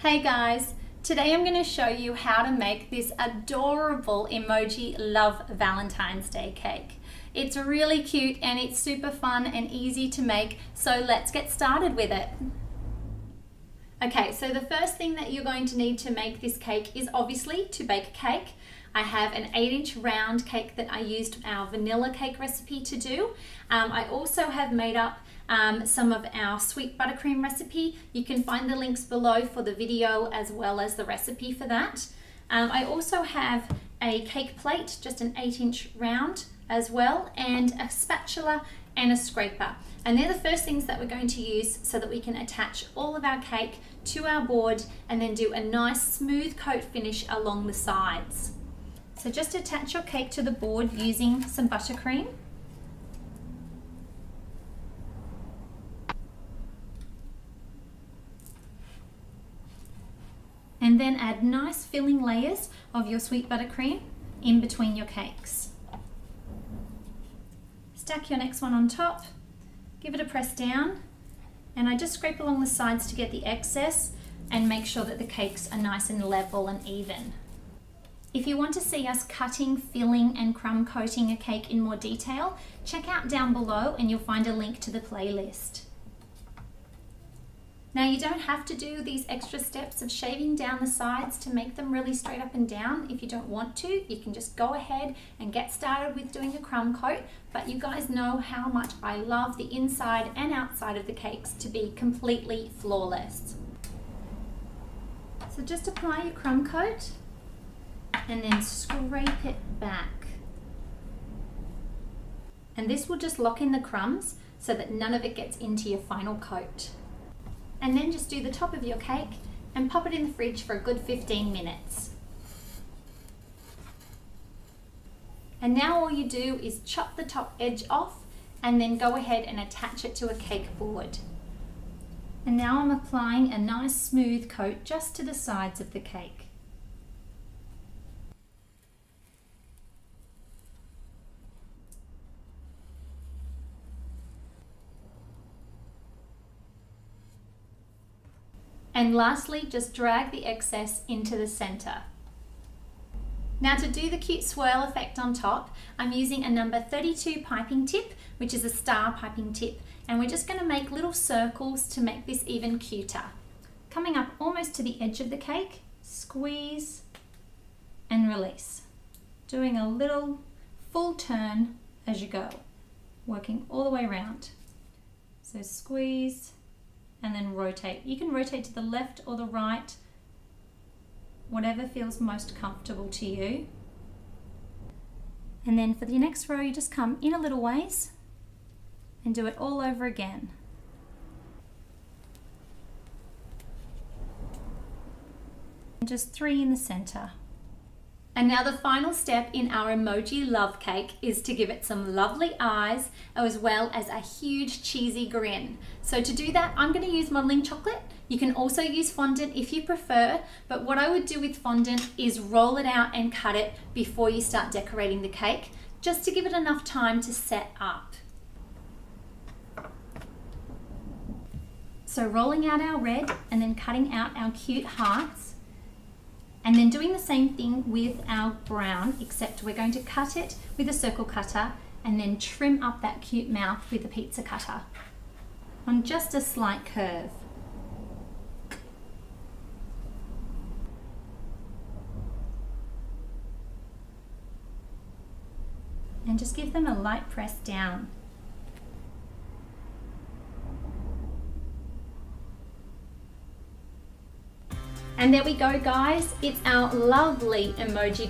Hey guys, today I'm going to show you how to make this adorable emoji love Valentine's Day cake. It's really cute and it's super fun and easy to make, so let's get started with it. Okay, so the first thing that you're going to need to make this cake is obviously to bake a cake. I have an 8-inch round cake that I used our vanilla cake recipe to do. I also have made up some of our sweet buttercream recipe. You can find the links below for the video as well as the recipe for that. I also have a cake plate, just an 8-inch round as well, and a spatula and a scraper. And they're the first things that we're going to use so that we can attach all of our cake to our board and then do a nice smooth coat finish along the sides. So just attach your cake to the board using some buttercream. And then add nice filling layers of your sweet buttercream in between your cakes. Stack your next one on top, give it a press down, and I just scrape along the sides to get the excess and make sure that the cakes are nice and level and even. If you want to see us cutting, filling and crumb coating a cake in more detail, check out down below and you'll find a link to the playlist. Now you don't have to do these extra steps of shaving down the sides to make them really straight up and down. If you don't want to, you can just go ahead and get started with doing a crumb coat, but you guys know how much I love the inside and outside of the cakes to be completely flawless. So just apply your crumb coat and then scrape it back. And this will just lock in the crumbs so that none of it gets into your final coat. And then just do the top of your cake and pop it in the fridge for a good 15 minutes. And now all you do is chop the top edge off and then go ahead and attach it to a cake board. And now I'm applying a nice smooth coat just to the sides of the cake. And lastly, just drag the excess into the center. Now to do the cute swirl effect on top, I'm using a number 32 piping tip, which is a star piping tip, and we're just going to make little circles to make this even cuter. Coming up almost to the edge of the cake, squeeze and release. Doing a little full turn as you go, working all the way around. So squeeze and then rotate. You can rotate to the left or the right, whatever feels most comfortable to you. And then for the next row, you just come in a little ways and do it all over again. And just 3 in the center. And now the final step in our emoji love cake is to give it some lovely eyes as well as a huge cheesy grin. So to do that, I'm going to use modeling chocolate. You can also use fondant if you prefer, but what I would do with fondant is roll it out and cut it before you start decorating the cake, just to give it enough time to set up. So rolling out our red and then cutting out our cute hearts. And then doing the same thing with our brown, except we're going to cut it with a circle cutter and then trim up that cute mouth with a pizza cutter on just a slight curve. And just give them a light press down. And there we go guys, it's our lovely emoji